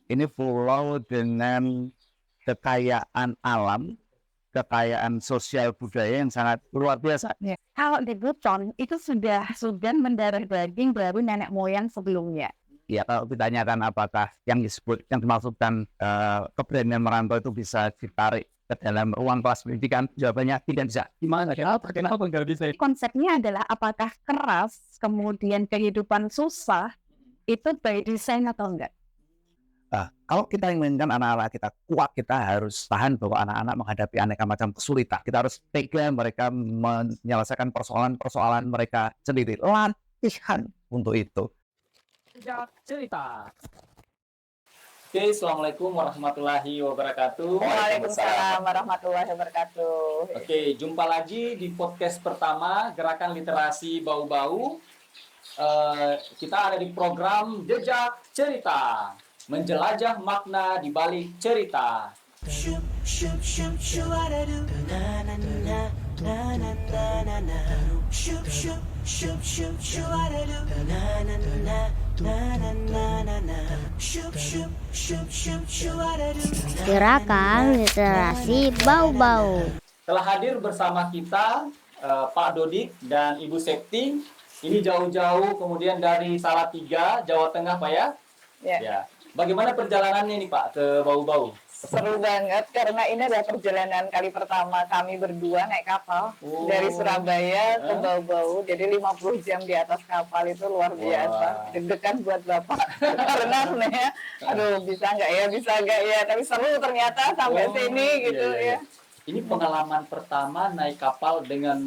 Ini pulau dengan kekayaan alam, kekayaan sosial budaya yang sangat luar biasa. Ya. Kalau di Buton itu sudah mendarah daging dari nenek moyang sebelumnya. Ya, kalau ditanyakan apakah yang dimaksudkan keberanian merantau itu bisa ditarik ke dalam ruang kelas pendidikan, jawabannya tidak bisa. Gimana? Kenapa nggak bisa? Konsepnya adalah apakah keras, kemudian kehidupan susah, itu by design atau enggak? Nah, kalau kita inginkan anak-anak kita kuat, kita harus tahan bahwa anak-anak menghadapi aneka macam kesulitan. Kita harus tega mereka menyelesaikan persoalan-persoalan mereka sendiri. Latihan untuk itu. Jejak Cerita. Oke, Assalamualaikum warahmatullahi wabarakatuh. Waalaikumsalam warahmatullahi wabarakatuh. Oke, jumpa lagi di podcast pertama Gerakan Literasi Bau-Bau. Kita ada di program Jejak Cerita, menjelajah makna di balik cerita. Gerakan Literasi Bau-Bau. Telah hadir bersama kita Pak Dodik dan Ibu Septi. Ini jauh-jauh kemudian dari Salatiga, Jawa Tengah, Pak ya? Ya. Bagaimana perjalanannya nih Pak ke Bau-Bau? Seru banget karena ini adalah perjalanan kali pertama kami berdua naik kapal dari Surabaya ke Bau-Bau. Jadi 50 jam di atas kapal itu luar biasa. Deg-degan buat Bapak karena sebenarnya aduh bisa nggak ya, tapi seru ternyata sampai sini gitu ya. Ini pengalaman pertama naik kapal dengan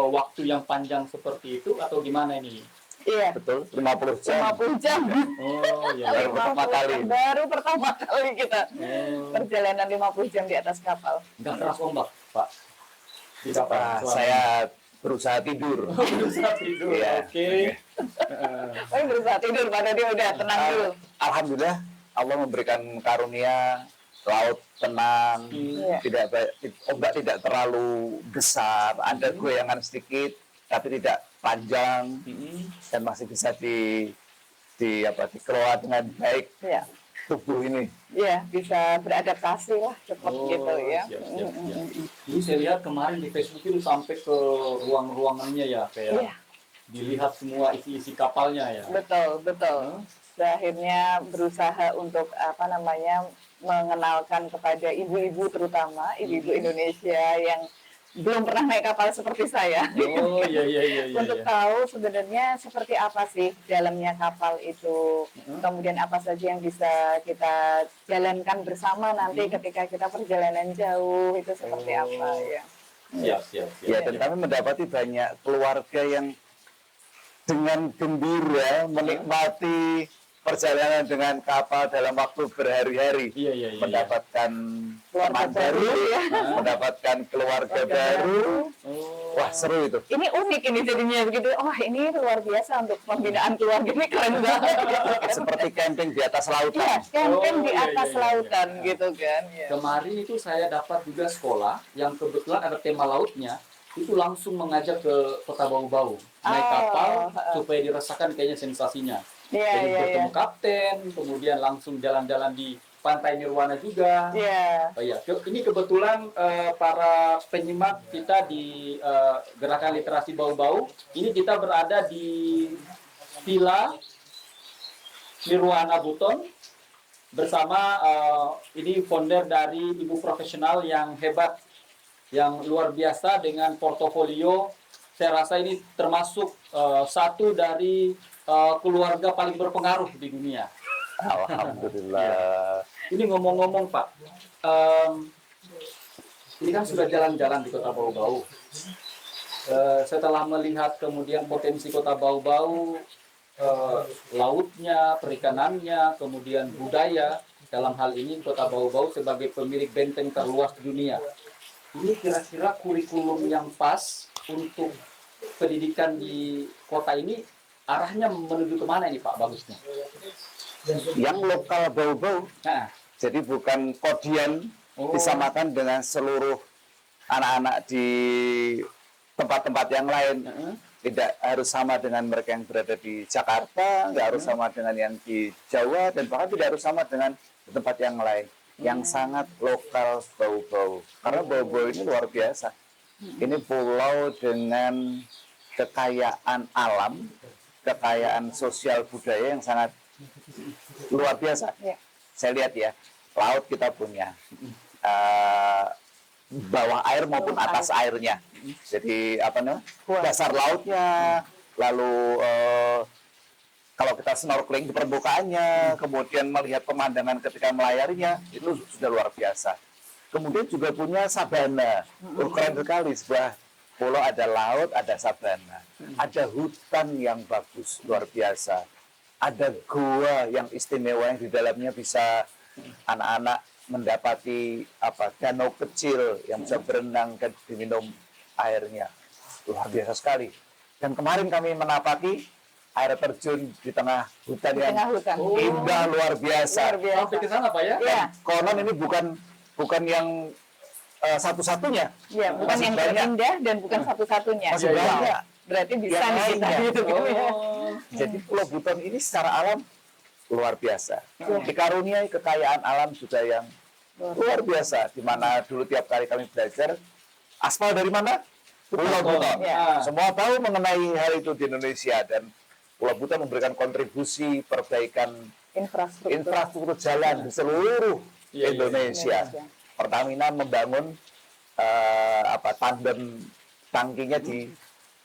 waktu yang panjang seperti itu atau gimana ini? Iya. Betul, 50 jam. 50 jam. Oh, iya. Baru pertama kali kita perjalanan 50 jam di atas kapal. Nggak keras ombak, Pak? Di kapal. Saya berusaha tidur. Berusaha tidur, Iya. oke. Berusaha tidur, pada dia udah tenang dulu. Alhamdulillah, Allah memberikan karunia laut tenang, ombak tidak terlalu besar, ada goyangan sedikit, tapi tidak panjang, dan masih bisa dikelola dengan baik tubuh ini. Iya, bisa beradaptasi lah cepat gitu ya. Siap. Ini saya lihat kemarin di Facebook itu sampai ke ruang-ruangannya ya, kayak dilihat semua isi-isi kapalnya ya. Betul. Akhirnya berusaha untuk mengenalkan kepada ibu-ibu, terutama ibu-ibu Indonesia yang belum pernah naik kapal seperti saya. Oh iya. Untuk tahu sebenarnya seperti apa sih dalamnya kapal itu, kemudian apa saja yang bisa kita jalankan bersama nanti ketika kita perjalanan jauh itu seperti apa ya. Siap. Ya, dan kami mendapati banyak keluarga yang dengan gembira menikmati perjalanan dengan kapal dalam waktu berhari-hari, mendapatkan teman baru, mendapatkan keluarga baru. Wah, seru itu. Ini unik ini jadinya begitu. Wah, ini luar biasa untuk pembinaan keluarga, ini keren banget. Seperti camping di atas lautan. Iya, camping di atas lautan gitu kan. Ya. Kemarin itu saya dapat juga sekolah yang kebetulan ada tema lautnya, itu langsung mengajak ke Kota Bau-Bau naik kapal supaya dirasakan kayaknya sensasinya. Jadi bertemu kapten, kemudian langsung jalan-jalan di Pantai Nirwana juga. Ini kebetulan para penyimak kita di Gerakan Literasi Bau-Bau, ini kita berada di Villa Nirwana Buton bersama ini founder dari ibu profesional yang hebat, yang luar biasa dengan portofolio. Saya rasa ini termasuk satu dari keluarga paling berpengaruh di dunia. Alhamdulillah. Ini ngomong-ngomong Pak, ini kan sudah jalan-jalan di Kota Bau-Bau. Setelah melihat kemudian potensi Kota Bau-Bau, lautnya, perikanannya, kemudian budaya, dalam hal ini Kota Bau-Bau sebagai pemilik benteng terluas di dunia. Ini kira-kira kurikulum yang pas untuk pendidikan di kota ini arahnya menuju kemana ini Pak bagusnya? Yang lokal Bau-Bau. Jadi bukan kodian disamakan dengan seluruh anak-anak di tempat-tempat yang lain. Tidak harus sama dengan mereka yang berada di Jakarta, nggak harus sama dengan yang di Jawa, dan bahkan tidak harus sama dengan di tempat yang lain. Yang sangat lokal Bau-Bau. Karena Bau-Bau ini luar biasa. Ini pulau dengan kekayaan alam, kekayaan sosial budaya yang sangat luar biasa. Saya lihat ya, laut kita punya. Bawah air maupun atas airnya. Jadi apa namanya? Dasar lautnya, lalu kalau kita snorkeling di permukaannya, kemudian melihat pemandangan ketika melayarinya, itu sudah luar biasa. Kemudian juga punya sabana. Keren sekali, sebuah pulau ada laut, ada sabana. Ada hutan yang bagus, luar biasa. Ada goa yang istimewa yang di dalamnya bisa anak-anak mendapati danau kecil yang bisa berenang dan diminum airnya. Luar biasa sekali. Dan kemarin kami menapaki air terjun di tengah hutan yang indah luar biasa. Sampai ke sana Pak ya? Iya. Konon ini bukan yang satu-satunya. Iya, bukan Masih yang banyak. terindah dan bukan satu-satunya. Masih Wow. banyak. Berarti bisa Yang nih kita lainnya. gitu kan ya. Jadi Pulau Buton ini secara alam luar biasa. Dikaruniai kekayaan alam juga yang luar biasa. Di mana dulu tiap kali kami belajar, aspal dari mana? Pulau Buton. Ya. Semua tahu mengenai hal itu di Indonesia, dan Pulau Buton memberikan kontribusi perbaikan infrastruktur jalan di seluruh Indonesia. Pertamina membangun tandem tangkinya di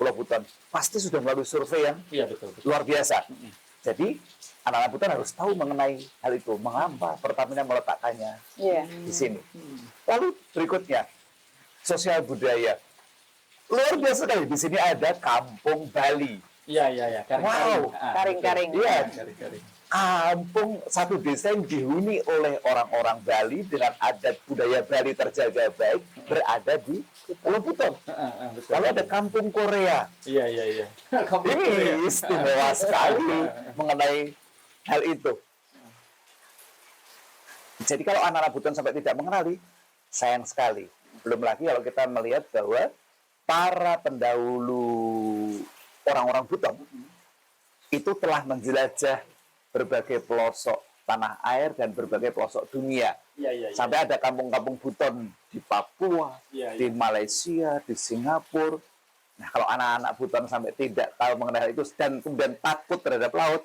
Pulau Buton. Pasti sudah melalui survei yang betul. luar biasa. Jadi anak-anak Buton harus tahu mengenai hal itu, mengapa Pertamina meletakkannya di sini. Lalu berikutnya, sosial budaya. Luar biasa sekali. Di sini ada Kampung Bali. Iya. Wow. Karing-karing. Iya. Karing-karing. Kampung satu desa yang dihuni oleh orang-orang Bali dengan adat budaya Bali terjaga baik berada di Pulau Buton. Betul. Lalu ada Kampung Korea. Iya. Ini istimewa sekali mengenai hal itu. Jadi kalau anak-anak Buton sampai tidak mengenali, sayang sekali. Belum lagi kalau kita melihat bahwa para pendahulu orang-orang Buton itu telah menjelajah berbagai pelosok tanah air dan berbagai pelosok dunia. Iya. Sampai ada kampung-kampung Buton di Papua, di Malaysia, di Singapura. Nah, kalau anak-anak Buton sampai tidak tahu mengenai hal itu dan kemudian takut terhadap laut,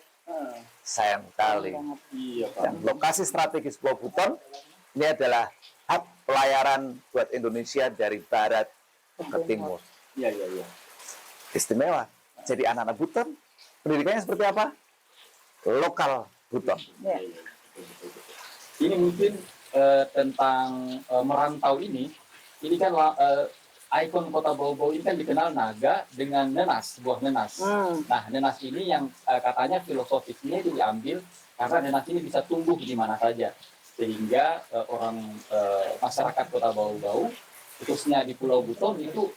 sayang sekali. Iya, Pak. Dan lokasi strategis Pulau Buton ini adalah hub pelayaran buat Indonesia dari barat ke timur. Iya. Istimewa. Jadi anak-anak Buton, pendidikannya seperti apa? Lokal Buton. Ya. Ini mungkin tentang merantau ini kan ikon kota Bau-Bau ini kan dikenal naga dengan nenas, buah nenas. Nah, nenas ini yang katanya filosofisnya itu diambil karena nenas ini bisa tumbuh di mana saja. Sehingga masyarakat kota Bau-Bau, khususnya di Pulau Buton itu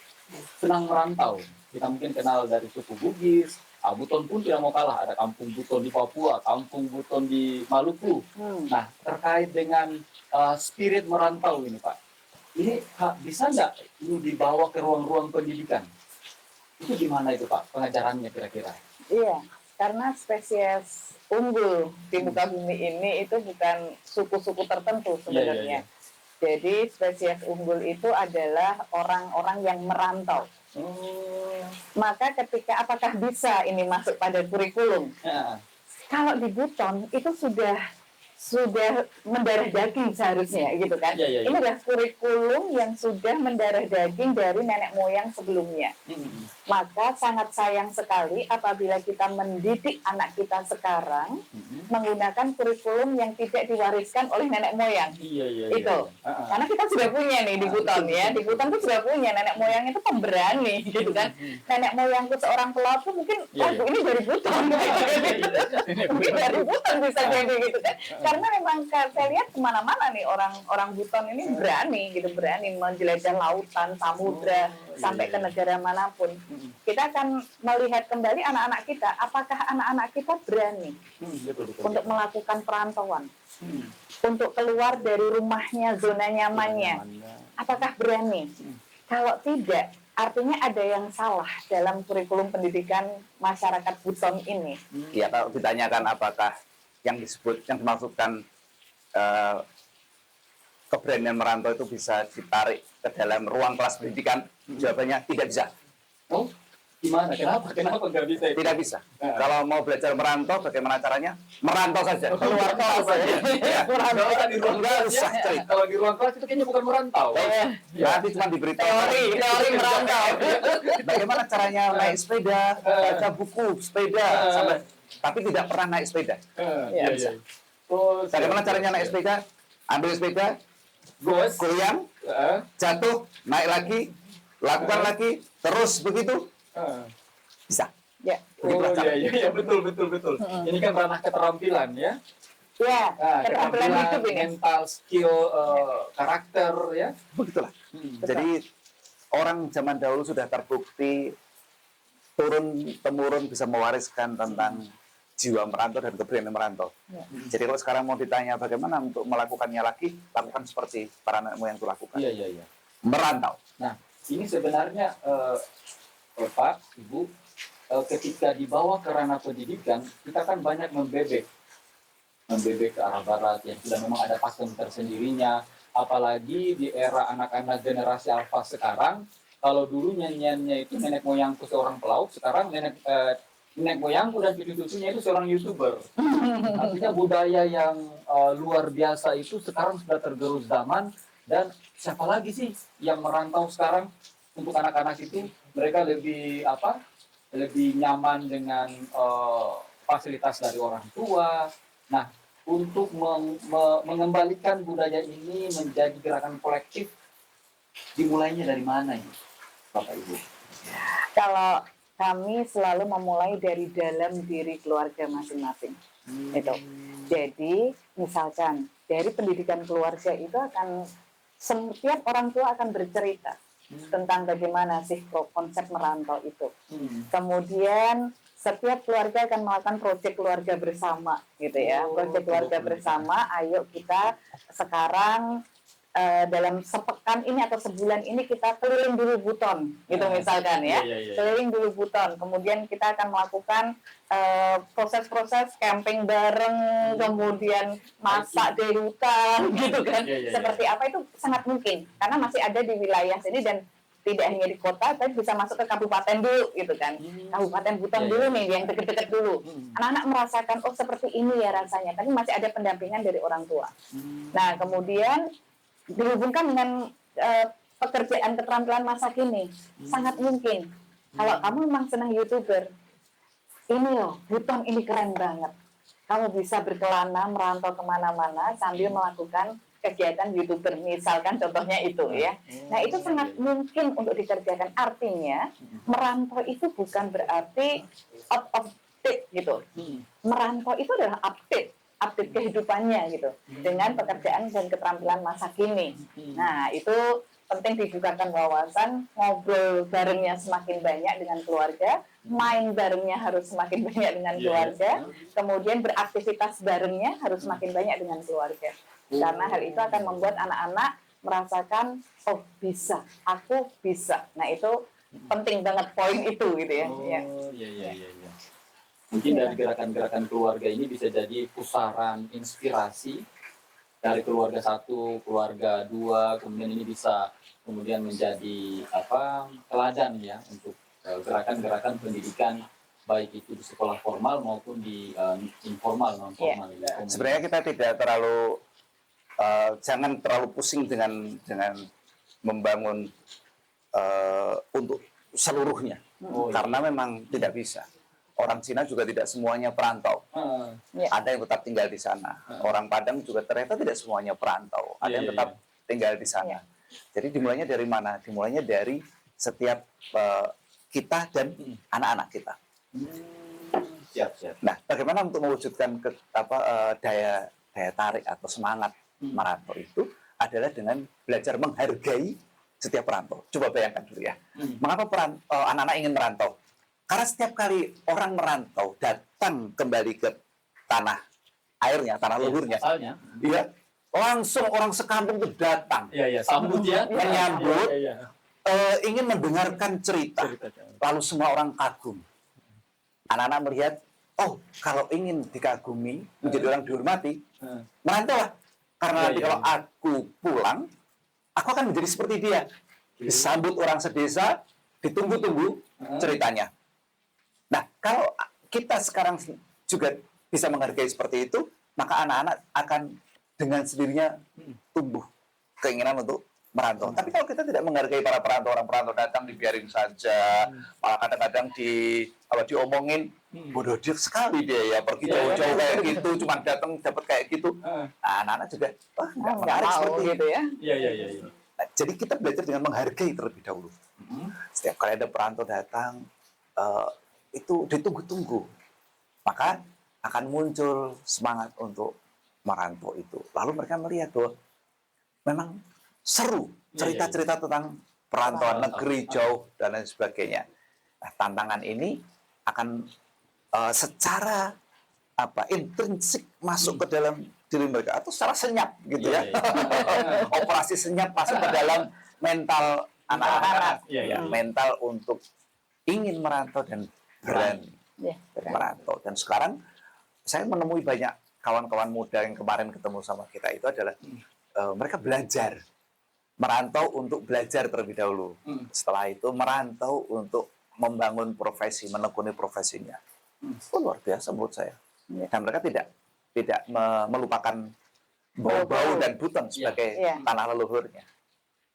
senang merantau. Kita mungkin kenal dari suku Bugis. Buton pun tidak mau kalah, ada kampung Buton di Papua, kampung Buton di Maluku. Nah, terkait dengan spirit merantau ini Pak, ini bisa nggak ini dibawa ke ruang-ruang pendidikan? Itu gimana itu Pak, pengajarannya kira-kira? Iya, karena spesies unggul di muka bumi ini itu bukan suku-suku tertentu sebenarnya. Jadi spesies unggul itu adalah orang-orang yang merantau. Maka ketika apakah bisa ini masuk pada kurikulum? Kalau di Buton itu sudah mendarah daging seharusnya gitu kan. Ini adalah kurikulum yang sudah mendarah daging dari nenek moyang sebelumnya. Maka sangat sayang sekali apabila kita mendidik anak kita sekarang menggunakan kurikulum yang tidak diwariskan oleh nenek moyang. Itu. Karena kita sudah punya nih di Buton ya. Di Buton tuh sudah punya nenek moyang itu pemberani gitu kan. Nenek moyangku seorang pelaut mungkin lagu ini dari Buton. Mungkin dari Buton bisa jadi gitu kan. Karena memang saya lihat kemana-mana nih orang Buton ini berani menjelajah lautan, samudra, sampai ke negara manapun. Kita akan melihat kembali anak-anak kita, apakah anak-anak kita berani untuk melakukan perantauan, untuk keluar dari rumahnya, zona nyamannya, apakah berani? Kalau tidak, artinya ada yang salah dalam kurikulum pendidikan masyarakat Buton ini. Ya, kalau ditanyakan apakah yang dimaksudkan keberanian merantau itu bisa ditarik ke dalam ruang kelas pendidikan, jawabannya tidak bisa. Oh, gimana? Kenapa nggak bisa? Tidak bisa. Kalau mau belajar merantau, bagaimana caranya? Merantau saja. Keluar kelas saja. Nggak usah di ruang kelas ya. Kalau di ruang kelas itu kayaknya bukan merantau. Nanti cuma diberi teori merantau. Bagaimana caranya naik sepeda, baca buku sepeda, sampai tapi tidak pernah naik sepeda. Iya. Bagaimana caranya naik sepeda? Ambil sepeda, goyang, jatuh, naik lagi, lakukan lagi, terus begitu. Bisa. Ya. Iya, betul. Ini kan ranah keterampilan ya. Ya, keterampilan hidup ini. Mental, skill, karakter ya. Begitulah. Jadi orang zaman dahulu sudah terbukti turun-temurun bisa mewariskan tentang jiwa merantau dan keberanian merantau. Ya. Jadi kalau sekarang mau ditanya bagaimana untuk melakukannya lagi, lakukan seperti para nenek moyang itu lakukan. Iya. Merantau. Nah, ini sebenarnya Pak, Ibu, ketika dibawa ke ranah pendidikan, kita kan banyak membebek ke arah barat yang sudah memang ada pakem tersendirinya. Apalagi di era anak-anak generasi alfa sekarang, kalau dulu nyanyiannya itu nenek moyangku seorang pelaut, sekarang nenek moyangku dan cucu-cucunya itu seorang YouTuber. Artinya budaya yang luar biasa itu sekarang sudah tergerus zaman, dan siapa lagi sih yang merantau sekarang? Untuk anak-anak itu mereka lebih nyaman dengan fasilitas dari orang tua. Nah, untuk mengembalikan budaya ini menjadi gerakan kolektif, dimulainya dari mana ini, Bapak Ibu? Kalau kami selalu memulai dari dalam diri keluarga masing-masing. Itu. Jadi, misalkan dari pendidikan keluarga itu akan setiap orang tua akan bercerita tentang bagaimana sih konsep merantau itu. Kemudian setiap keluarga akan melakukan proyek keluarga bersama, gitu ya. Proyek keluarga bersama, ayo kita sekarang dalam sepekan ini atau sebulan ini kita keliling dulu Buton, gitu misalkan ya. Keliling dulu Buton. Kemudian kita akan melakukan proses-proses camping bareng, kemudian masak di hutan, gitu kan. Seperti apa itu sangat mungkin, karena masih ada di wilayah sini dan tidak hanya di kota, tapi bisa masuk ke kabupaten dulu, gitu kan. Kabupaten Buton dulu nih, yang deket-deket dulu. Anak-anak merasakan, oh seperti ini ya rasanya, tapi masih ada pendampingan dari orang tua. Nah, kemudian dihubungkan dengan pekerjaan keterampilan masa kini, sangat mungkin. Kalau kamu memang senang YouTuber, ini loh, Buton ini keren banget. Kamu bisa berkelana, merantau kemana-mana sambil melakukan kegiatan YouTuber, misalkan contohnya itu ya. Nah, itu sangat mungkin untuk dikerjakan. Artinya, merantau itu bukan berarti out of date gitu. Merantau itu adalah update kehidupannya gitu, dengan pekerjaan dan keterampilan masa kini. Nah, itu penting dibukakan wawasan, ngobrol barengnya semakin banyak dengan keluarga, main barengnya harus semakin banyak dengan keluarga, kemudian beraktivitas barengnya harus semakin banyak dengan keluarga. Karena hal itu akan membuat anak-anak merasakan, oh bisa, aku bisa. Nah, itu penting banget poin itu gitu ya. Iya. Mungkin dari gerakan-gerakan keluarga ini bisa jadi pusaran inspirasi dari keluarga satu, keluarga dua, kemudian ini bisa kemudian menjadi teladan ya untuk gerakan-gerakan pendidikan, baik itu di sekolah formal maupun di informal, non formal. Sebenarnya kita tidak terlalu jangan terlalu pusing dengan membangun untuk seluruhnya, karena memang tidak bisa. Orang Cina juga tidak semuanya perantau. Ada yang tetap tinggal di sana. Orang Padang juga ternyata tidak semuanya perantau. Ada yang tetap tinggal di sana. Jadi dimulainya dari mana? Dimulainya dari setiap kita dan anak-anak kita. Siap. Nah, bagaimana untuk mewujudkan daya tarik atau semangat merantau itu adalah dengan belajar menghargai setiap perantau. Coba bayangkan dulu ya. Mengapa anak-anak ingin merantau? Karena setiap kali orang merantau datang kembali ke tanah airnya, tanah leluhurnya, langsung orang sekampung itu datang, sambut ya, menyambut, ingin mendengarkan cerita, lalu semua orang kagum. Anak-anak melihat, oh kalau ingin dikagumi, menjadi orang dihormati, merantaulah. Karena nanti kalau aku pulang, aku akan menjadi seperti dia. Disambut orang sedesa, ditunggu-tunggu ceritanya. Nah, kalau kita sekarang juga bisa menghargai seperti itu, maka anak-anak akan dengan sendirinya tumbuh keinginan untuk merantau. Tapi kalau kita tidak menghargai para perantau, orang perantau datang dibiarin saja, malah kadang-kadang diomongin, bodoh sekali dia ya, pergi jauh-jauh kayak gitu, cuma datang dapat kayak gitu. Nah, anak-anak juga, nggak menarik seperti gitu ya. Iya. Nah, jadi kita belajar dengan menghargai terlebih dahulu. Setiap kali ada perantau datang, itu ditunggu-tunggu. Maka akan muncul semangat untuk merantau itu. Lalu mereka melihat bahwa memang seru cerita-cerita tentang perantauan negeri jauh dan lain sebagainya. Nah, tantangan ini akan secara intrinsik masuk ke dalam diri mereka atau secara senyap gitu ya. Operasi senyap masuk ke dalam mental anak-anak, mental untuk ingin merantau dan berani merantau. Dan sekarang saya menemui banyak kawan-kawan muda yang kemarin ketemu sama kita itu adalah mereka belajar merantau untuk belajar terlebih dahulu. Setelah itu merantau untuk membangun profesi, menekuni profesinya. Itu luar biasa menurut saya. Dan mereka tidak melupakan bau-bau dan buton sebagai tanah leluhurnya.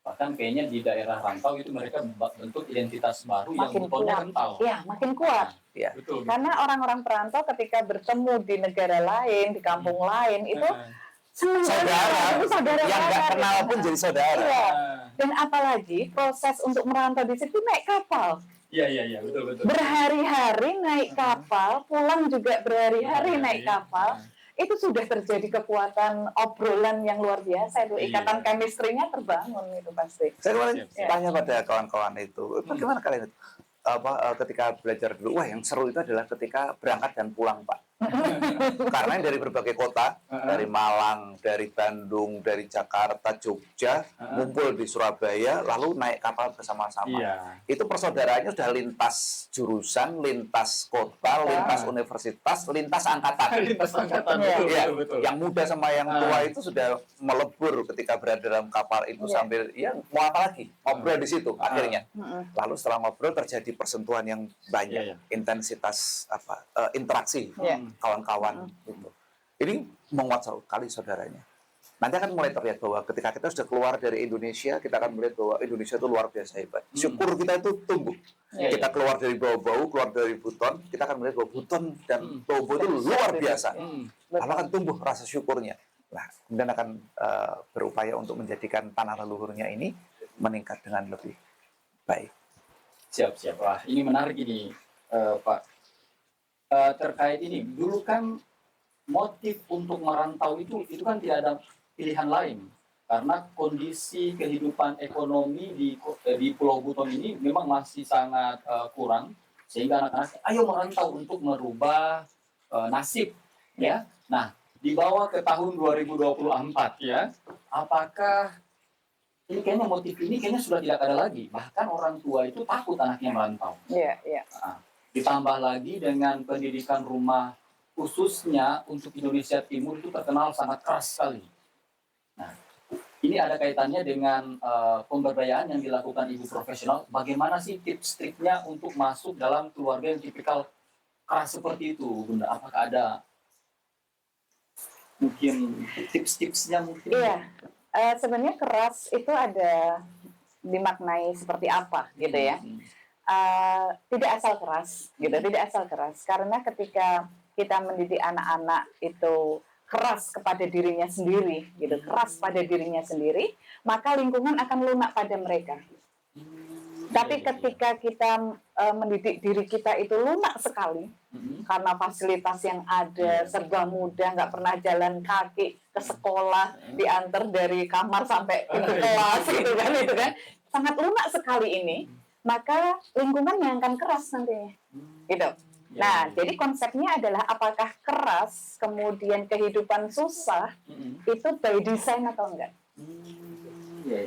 Bahkan kayaknya di daerah rantau itu mereka bentuk identitas baru yang butonnya kental. Iya, makin kuat. Ya. Betul. Karena orang-orang perantau ketika bertemu di negara lain, di kampung lain, itu saudara yang nggak kenal pun jadi saudara. Iya. Dan apalagi proses untuk merantau di situ naik kapal. Iya, betul. Berhari-hari naik kapal, pulang juga berhari-hari naik kapal. Itu sudah terjadi kekuatan obrolan yang luar biasa. Itu ikatan chemistry-nya terbangun itu pasti. Saya kemarin tanya pada kawan-kawan itu, bagaimana kalian itu? Ketika belajar dulu, yang seru itu adalah ketika berangkat dan pulang, Pak. Karena dari berbagai kota, dari Malang, dari Bandung, dari Jakarta, Jogja, ngumpul di Surabaya, lalu naik kapal bersama-sama. Itu persaudaraannya sudah lintas jurusan, lintas kota, lintas universitas, lintas angkatan. Betul. Yang muda sama yang tua itu sudah melebur ketika berada dalam kapal itu sambil, mau apa lagi? Ngobrol di situ akhirnya. Lalu setelah ngobrol terjadi persentuhan yang banyak, intensitas interaksi kawan-kawan itu. Ini menguat sekali saudaranya. Nanti akan mulai terlihat bahwa ketika kita sudah keluar dari Indonesia, kita akan melihat bahwa Indonesia itu luar biasa hebat. Syukur kita itu tumbuh. Kita keluar dari bau-bau, keluar dari buton, kita akan melihat bahwa buton dan bau-bau itu luar biasa. Lalu akan tumbuh rasa syukurnya. Nah, kemudian akan berupaya untuk menjadikan tanah leluhurnya ini meningkat dengan lebih baik. Siap. Wah, ini menarik ini, Pak. Terkait ini, dulu kan motif untuk merantau itu kan tidak ada pilihan lain. Karena kondisi kehidupan ekonomi di Pulau Buton ini memang masih sangat kurang. Sehingga anak-anak, ayo merantau untuk merubah nasib. Ya. Nah, dibawa ke tahun 2024, ya. Apakah ini kayaknya motif ini kayaknya sudah tidak ada lagi. Bahkan orang tua itu takut anaknya merantau. Iya. Nah, ditambah lagi dengan pendidikan rumah khususnya untuk Indonesia Timur itu terkenal sangat keras sekali. Nah, ini ada kaitannya dengan pemberdayaan yang dilakukan ibu profesional. Bagaimana sih tips-triknya untuk masuk dalam keluarga yang tipikal keras seperti itu, Bunda? Apakah ada mungkin tips-tipsnya mungkin? Iya. Sebenarnya keras itu ada dimaknai seperti apa gitu ya. Tidak asal keras gitu, tidak asal keras. Karena ketika kita mendidik anak-anak itu keras kepada dirinya sendiri gitu, keras pada dirinya sendiri, maka lingkungan akan lunak pada mereka. Tapi ketika kita mendidik diri kita itu lunak sekali, karena fasilitas yang ada, serba mudah, nggak pernah jalan kaki ke sekolah, diantar dari kamar sampai pintu kelas, itu kan, sangat lunak sekali ini, maka lingkungan yang akan keras nantinya, gitu. Nah, jadi konsepnya adalah apakah keras, kemudian kehidupan susah, itu by design atau enggak?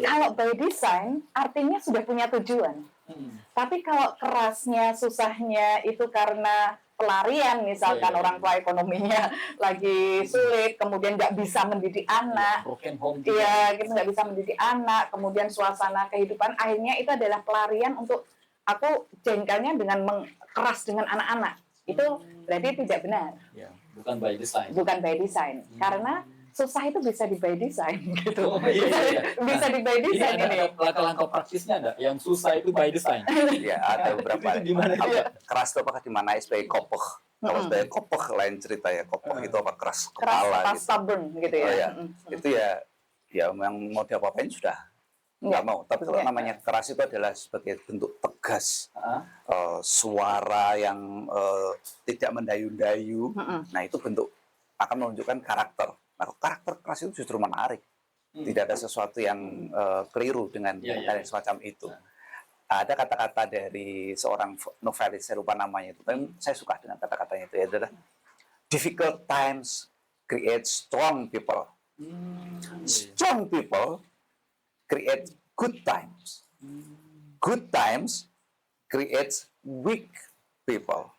Kalau by design artinya sudah punya tujuan. Tapi kalau kerasnya, susahnya itu karena pelarian, misalkan orang tua ekonominya lagi sulit, kemudian nggak bisa mendidik anak, iya, gitu, nggak bisa mendidik anak, kemudian suasana kehidupan, akhirnya itu adalah pelarian untuk aku jengkelnya dengan keras dengan anak-anak. Itu berarti tidak benar. Ya, bukan by design. Bukan by design, karena susah itu bisa di by design gitu. Bisa di by design ini. ini. Langkah-langkah praktisnya ada yang susah itu by design. Ya, ada beberapa. Itu gimana? Keras itu apakah dimanai sebagai kopoh? Kalau sebagai kopoh lain cerita ya. Kopoh itu apa? Keras kepala keras gitu. stubborn gitu ya. Oh, ya. Itu ya yang mau diapa-apain sudah nggak mau. Tapi kalau namanya keras itu adalah sebagai bentuk tegas, suara yang tidak mendayu-dayu. Nah, itu bentuk akan menunjukkan karakter. Nah, karakter keras itu justru menarik. Tidak ada sesuatu yang keliru dengan semacam itu. Ada kata-kata dari seorang novelis, saya lupa namanya itu. Tapi saya suka dengan kata-katanya itu. Adalah difficult times create strong people. Strong people create good times. Good times creates weak people.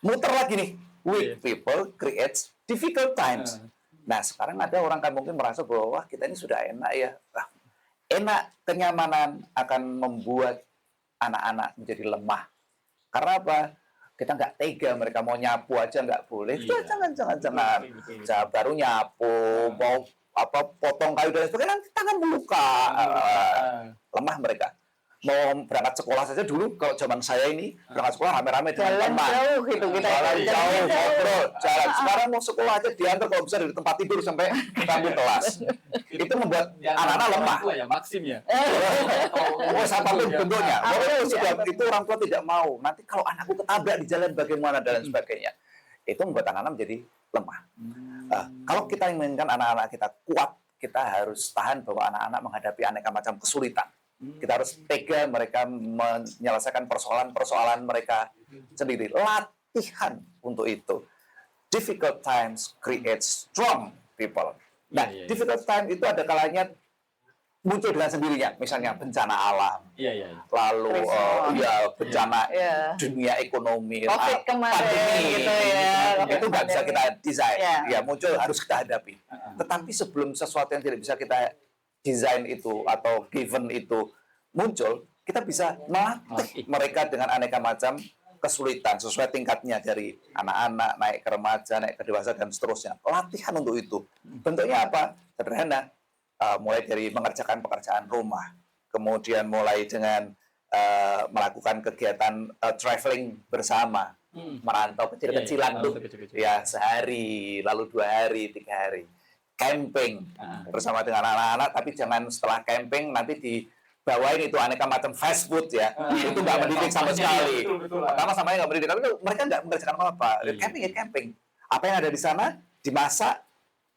Muter lagi nih. Weak people creates difficult times. Nah, sekarang ada orang kan mungkin merasa bahwa wah, kita ini sudah enak ya. Nah, enak, kenyamanan akan membuat anak-anak menjadi lemah. Karena apa? Kita nggak tega, mereka mau nyapu aja nggak boleh. Jangan. Baru nyapu, mau potong kayu dan sebagainya, tangan meluka. Lemah mereka. Mau berangkat sekolah saja dulu, kalau zaman saya ini berangkat sekolah rame-rame dengan teman. Jauh gitu kita. Jalan jauh, ngobrol, jalan. Sekarang mau sekolah aja diantar kalau bisa dari tempat tidur sampai tamu kelas. Itu membuat anak-anak lemah. Ya, maksim ya. Apapun bentuknya. Itu orang tua tidak mau. Nanti kalau anakku ketabrak di jalan bagaimana dan sebagainya. Itu membuat anak-anak menjadi lemah. Kalau kita inginkan anak-anak kita kuat, kita harus tahan bahwa anak-anak menghadapi aneka macam kesulitan. Kita harus tega mereka menyelesaikan persoalan-persoalan mereka sendiri. Latihan untuk itu. Difficult times create strong people. Nah, difficult time itu ada kalanya muncul dengan sendirinya. Misalnya bencana alam. Lalu bencana dunia ekonomi. COVID kemarin gitu ya. Itu nggak bisa kita desain. Ya, muncul harus kita hadapi. Tetapi sebelum sesuatu yang tidak bisa kita desain itu atau given itu muncul, kita bisa melatih mereka dengan aneka macam kesulitan sesuai tingkatnya dari anak-anak naik ke remaja, naik ke dewasa dan seterusnya. Latihan untuk itu. Bentuknya apa? Sederhana. Mulai dari mengerjakan pekerjaan rumah, kemudian mulai dengan melakukan kegiatan traveling bersama, merantau kecil-kecilan tuh, ya sehari, lalu 2 hari, 3 hari. Camping bersama dengan anak-anak, tapi jangan setelah camping nanti dibawain itu aneka macam fast food ya. Itu nggak mendidik sama sekali. Pertama samanya nggak mendidik, tapi mereka nggak mengerjakan apa-apa. Camping ya camping. Apa yang ada di sana dimasak,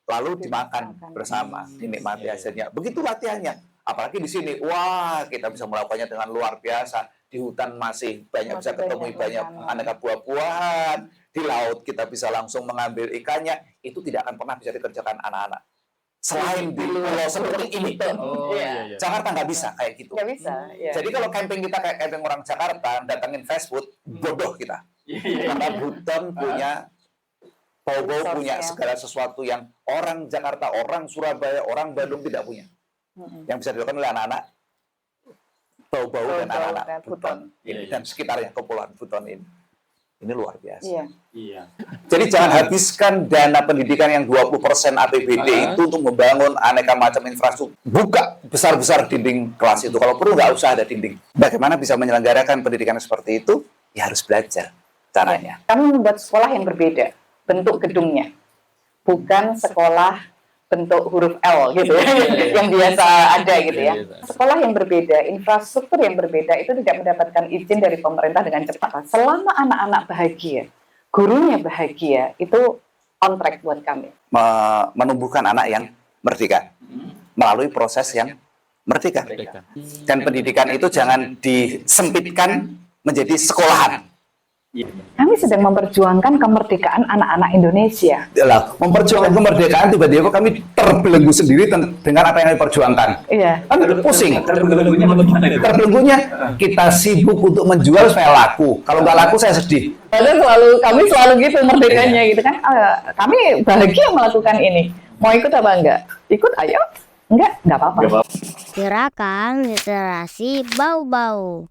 lalu dimakan bersama, dinikmati hasilnya. Begitu latihannya. Apalagi di sini, wah kita bisa melakukannya dengan luar biasa. Di hutan masih banyak bisa ketemu banyak aneka buah-buahan. Di laut kita bisa langsung mengambil ikannya. Itu tidak akan pernah bisa dikerjakan anak-anak. Selain di pulau seperti ini. Jakarta nggak bisa kayak gitu. Nggak bisa. Jadi kalau camping kita kayak camping orang Jakarta, datangin fast food, bodoh kita. Karena hutan punya bau-bau, punya segala sesuatu yang orang Jakarta, orang Surabaya, orang Bandung tidak punya. Yang bisa dilakukan oleh anak-anak bau-bau dan anak-anak Buton ini dan sekitarnya kepulauan Buton ini. Ini luar biasa. Jadi jangan habiskan dana pendidikan yang 20% APBD itu untuk membangun aneka macam infrastruktur. Buka besar-besar dinding kelas itu. Kalau perlu nggak usah ada dinding. Bagaimana bisa menyelenggarakan pendidikan seperti itu? Ya harus belajar caranya. Kami membuat sekolah yang berbeda. Bentuk gedungnya. Bukan sekolah bentuk huruf L gitu ya, yang biasa ada gitu ya. Sekolah yang berbeda, infrastruktur yang berbeda itu tidak mendapatkan izin dari pemerintah dengan cepat. Selama anak-anak bahagia, gurunya bahagia, itu on track buat kami. Menumbuhkan anak yang merdeka melalui proses yang merdeka. Dan pendidikan itu jangan disempitkan menjadi sekolahan. Kami sedang memperjuangkan kemerdekaan anak-anak Indonesia. Lah, memperjuangkan kemerdekaan tiba-tiba kami terbelenggu sendiri dengan apa yang kami perjuangkan. Iya. Kan pusing. Terbelenggunya bagaimana? Terbelenggunya kita sibuk untuk menjual supaya laku. Kalau nggak laku saya sedih. Padahal kami selalu gitu merdekanya gitu kan. Kami bahagia melakukan ini. Mau ikut apa enggak? Ikut ayo. Enggak apa-apa. Gerakan literasi bau-bau.